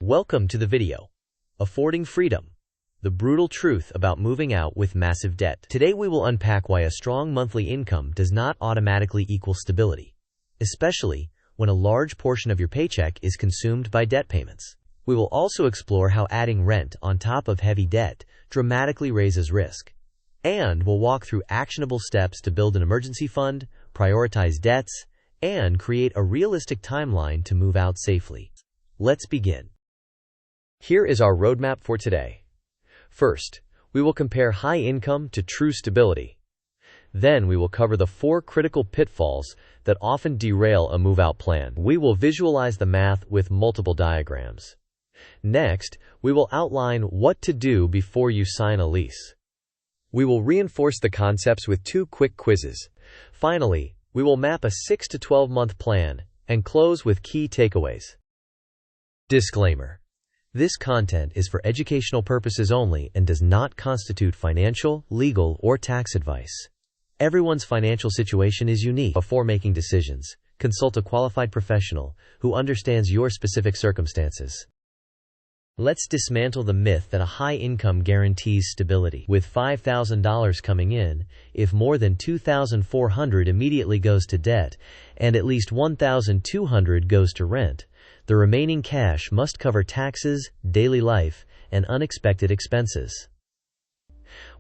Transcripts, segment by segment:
Welcome to the video, Affording Freedom, the brutal truth about moving out with massive debt. Today we will unpack why a strong monthly income does not automatically equal stability, especially when a large portion of your paycheck is consumed by debt payments. We will also explore how adding rent on top of heavy debt dramatically raises risk. And we'll walk through actionable steps to build an emergency fund, prioritize debts, and create a realistic timeline to move out safely. Let's begin. Here is our roadmap for today. First, we will compare high income to true stability. Then we will cover the 4 critical pitfalls that often derail a move-out plan. We will visualize the math with multiple diagrams. Next, we will outline what to do before you sign a lease. We will reinforce the concepts with 2 quick quizzes. Finally, we will map a 6 to 12-month plan and close with key takeaways. Disclaimer: this content is for educational purposes only and does not constitute financial, legal, or tax advice. Everyone's financial situation is unique. Before making decisions, consult a qualified professional who understands your specific circumstances. Let's dismantle the myth that a high income guarantees stability. With $5,000 coming in, if more than $2,400 immediately goes to debt and at least $1,200 goes to rent, the remaining cash must cover taxes, daily life, and unexpected expenses.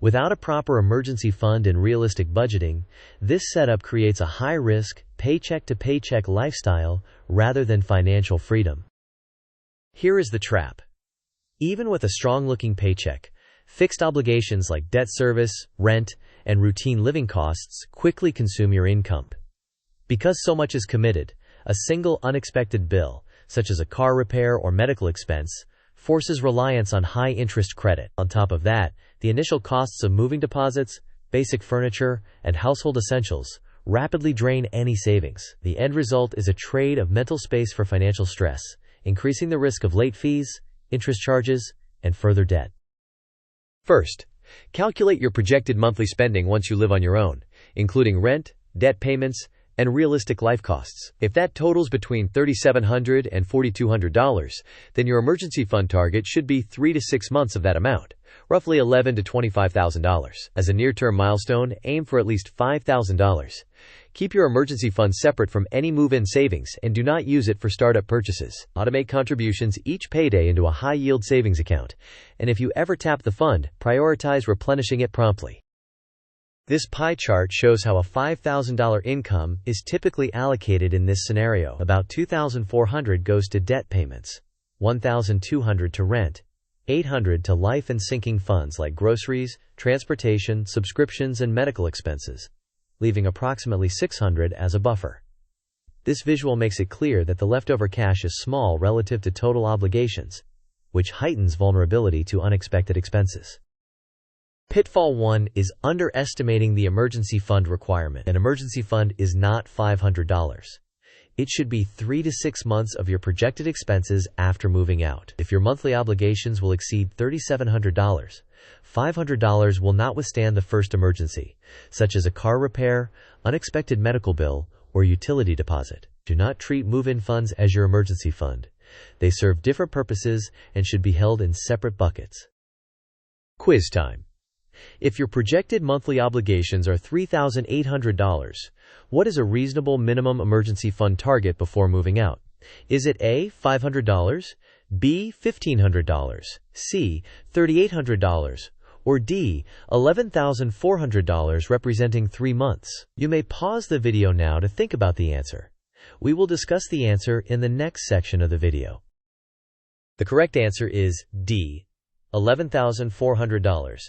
Without a proper emergency fund and realistic budgeting, this setup creates a high-risk, paycheck-to-paycheck lifestyle rather than financial freedom. Here is the trap. Even with a strong-looking paycheck, fixed obligations like debt service, rent, and routine living costs quickly consume your income. Because so much is committed, a single unexpected bill, such as a car repair or medical expense, forces reliance on high-interest credit. On top of that, the initial costs of moving deposits, basic furniture, and household essentials rapidly drain any savings. The end result is a trade of mental space for financial stress, increasing the risk of late fees, interest charges, and further debt. First, calculate your projected monthly spending once you live on your own, including rent, debt payments, and realistic life costs. If that totals between $3,700 and $4,200, then your emergency fund target should be 3 to 6 months of that amount, roughly $11,000 to $25,000. As a near-term milestone, aim for at least $5,000. Keep your emergency fund separate from any move-in savings and do not use it for startup purchases. Automate contributions each payday into a high-yield savings account, and if you ever tap the fund, prioritize replenishing it promptly. This pie chart shows how a $5,000 income is typically allocated in this scenario. About $2,400 goes to debt payments, $1,200 to rent, $800 to life and sinking funds like groceries, transportation, subscriptions, and medical expenses, leaving approximately $600 as a buffer. This visual makes it clear that the leftover cash is small relative to total obligations, which heightens vulnerability to unexpected expenses. Pitfall 1 is underestimating the emergency fund requirement. An emergency fund is not $500. It should be 3 to 6 months of your projected expenses after moving out. If your monthly obligations will exceed $3,700, $500 will not withstand the first emergency, such as a car repair, unexpected medical bill, or utility deposit. Do not treat move-in funds as your emergency fund. They serve different purposes and should be held in separate buckets. Quiz time. If your projected monthly obligations are $3,800, what is a reasonable minimum emergency fund target before moving out? Is it A, $500, B, $1,500, C, $3,800, or D, $11,400 representing 3 months? You may pause the video now to think about the answer. We will discuss the answer in the next section of the video. The correct answer is D, $11,400.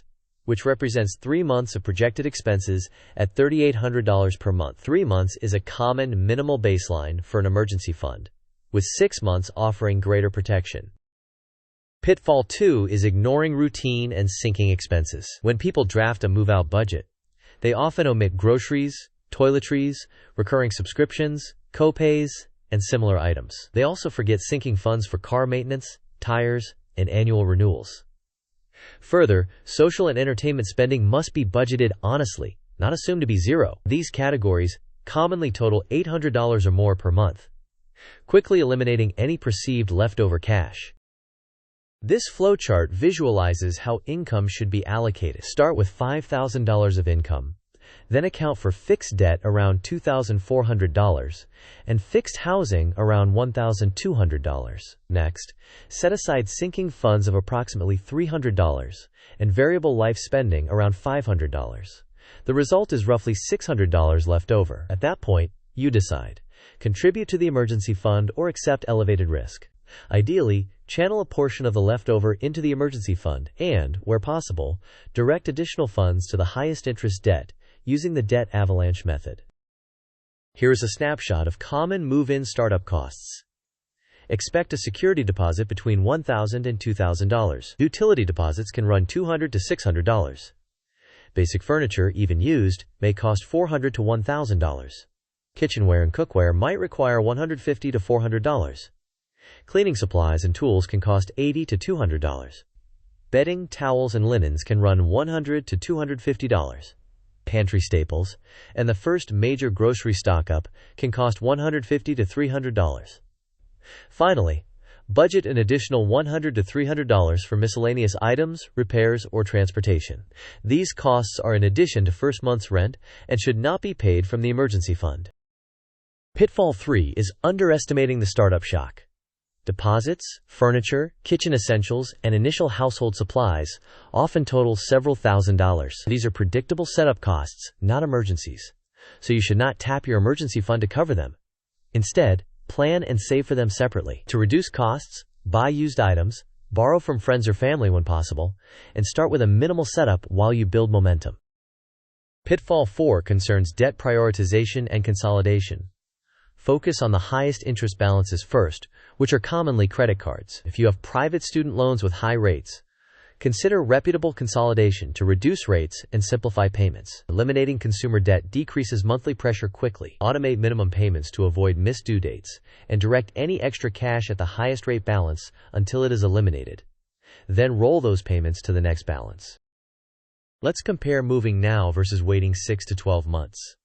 Which represents 3 months of projected expenses at $3,800 per month. 3 months is a common minimal baseline for an emergency fund, with 6 months offering greater protection. Pitfall 2 is ignoring routine and sinking expenses. When people draft a move-out budget, they often omit groceries, toiletries, recurring subscriptions, co-pays, and similar items. They also forget sinking funds for car maintenance, tires, and annual renewals. Further, social and entertainment spending must be budgeted honestly, not assumed to be zero. These categories commonly total $800 or more per month, quickly eliminating any perceived leftover cash. This flowchart visualizes how income should be allocated. Start with $5,000 of income, then account for fixed debt around $2,400 and fixed housing around $1,200. Next, set aside sinking funds of approximately $300 and variable life spending around $500. The result is roughly $600 left over. At that point, you decide: contribute to the emergency fund or accept elevated risk. Ideally, channel a portion of the leftover into the emergency fund and, where possible, direct additional funds to the highest interest debt using the debt avalanche method. Here is a snapshot of common move-in startup costs. Expect a security deposit between $1,000 and $2,000. Utility deposits can run $200 to $600. Basic furniture, even used, may cost $400 to $1,000. Kitchenware and cookware might require $150 to $400. Cleaning supplies and tools can cost $80 to $200. Bedding, towels, and linens can run $100 to $250. Pantry staples and the first major grocery stock-up can cost $150 to $300. Finally, budget an additional $100 to $300 for miscellaneous items, repairs, or transportation. These costs are in addition to first month's rent and should not be paid from the emergency fund. Pitfall 3 is underestimating the startup shock. Deposits, furniture, kitchen essentials, and initial household supplies often total several $1,000s. These are predictable setup costs, not emergencies. So you should not tap your emergency fund to cover them. Instead, plan and save for them separately. To reduce costs, buy used items, borrow from friends or family when possible, and start with a minimal setup while you build momentum. Pitfall 4 concerns debt prioritization and consolidation. Focus on the highest interest balances first, which are commonly credit cards. If you have private student loans with high rates, consider reputable consolidation to reduce rates and simplify payments. Eliminating consumer debt decreases monthly pressure quickly. Automate minimum payments to avoid missed due dates, and direct any extra cash at the highest rate balance until it is eliminated. Then roll those payments to the next balance. Let's compare moving now versus waiting 6 to 12 months.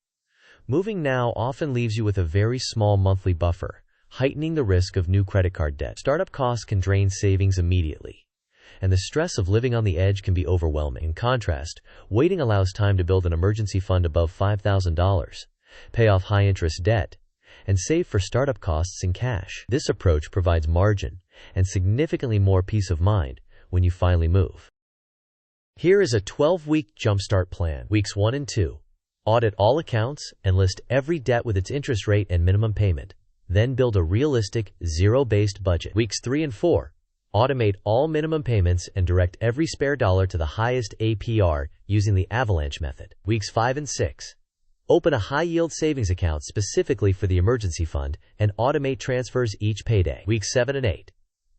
Moving now often leaves you with a very small monthly buffer, heightening the risk of new credit card debt. Startup costs can drain savings immediately, and the stress of living on the edge can be overwhelming. In contrast, waiting allows time to build an emergency fund above $5,000, pay off high-interest debt, and save for startup costs in cash. This approach provides margin and significantly more peace of mind when you finally move. Here is a 12-week jumpstart plan. Weeks 1 and 2. Audit all accounts and list every debt with its interest rate and minimum payment. Then build a realistic, zero-based budget. Weeks 3 and 4. Automate all minimum payments and direct every spare dollar to the highest APR using the avalanche method. Weeks 5 and 6. Open a high-yield savings account specifically for the emergency fund and automate transfers each payday. Weeks 7 and 8.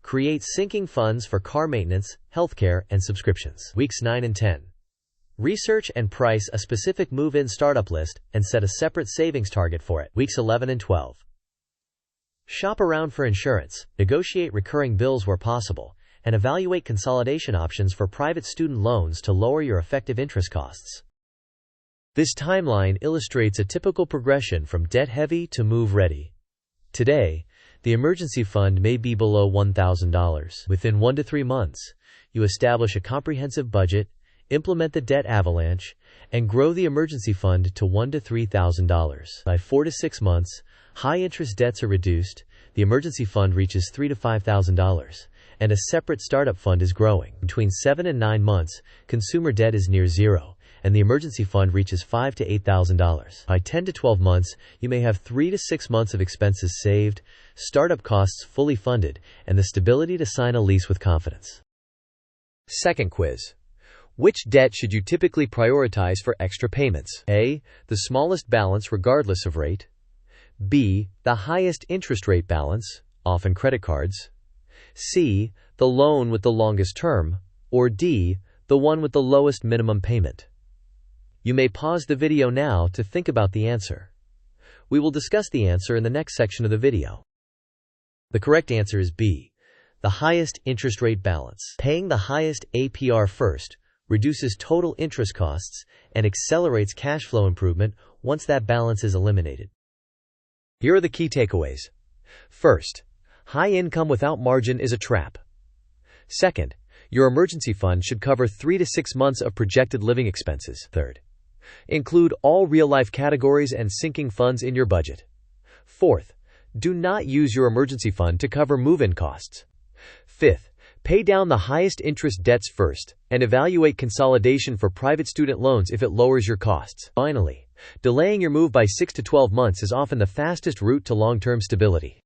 Create sinking funds for car maintenance, healthcare, and subscriptions. Weeks 9 and 10. Research and price a specific move-in startup list and set a separate savings target for it. Weeks 11 and 12. Shop around for insurance, negotiate recurring bills where possible, and evaluate consolidation options for private student loans to lower your effective interest costs. This timeline illustrates a typical progression from debt-heavy to move-ready. Today, the emergency fund may be below $1,000. Within 1 to 3 months, you establish a comprehensive budget, implement the debt avalanche, and grow the emergency fund to $1,000 to $3,000. By 4 to 6 months, high-interest debts are reduced, the emergency fund reaches $3,000 to $5,000, and a separate startup fund is growing. Between 7 and 9 months, consumer debt is near zero, and the emergency fund reaches $5,000 to $8,000. By 10 to 12 months, you may have 3 to 6 months of expenses saved, startup costs fully funded, and the stability to sign a lease with confidence. Second quiz. Which debt should you typically prioritize for extra payments? A. The smallest balance regardless of rate. B. The highest interest rate balance, often credit cards. C. The loan with the longest term. Or D. The one with the lowest minimum payment. You may pause the video now to think about the answer. We will discuss the answer in the next section of the video. The correct answer is B. The highest interest rate balance. Paying the highest APR first reduces total interest costs and accelerates cash flow improvement once that balance is eliminated. Here are the key takeaways. First, high income without margin is a trap. Second, your emergency fund should cover 3 to 6 months of projected living expenses. Third, include all real-life categories and sinking funds in your budget. Fourth, do not use your emergency fund to cover move-in costs. Fifth, pay down the highest interest debts first, and evaluate consolidation for private student loans if it lowers your costs. Finally, delaying your move by 6 to 12 months is often the fastest route to long-term stability.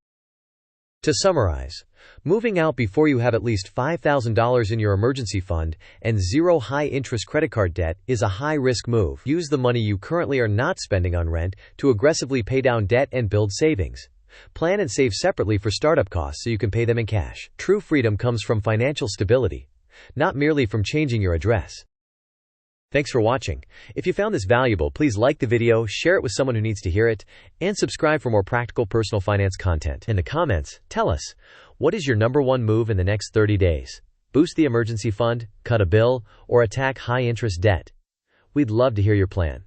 To summarize, moving out before you have at least $5,000 in your emergency fund and zero high-interest credit card debt is a high-risk move. Use the money you currently are not spending on rent to aggressively pay down debt and build savings. Plan and save separately for startup costs so you can pay them in cash. True freedom comes from financial stability, not merely from changing your address. Thanks for watching. If you found this valuable, please like the video, share it with someone who needs to hear it, and subscribe for more practical personal finance content. In the comments, tell us, what is your #1 move in the next 30 days? Boost the emergency fund, cut a bill, or attack high-interest debt? We'd love to hear your plan.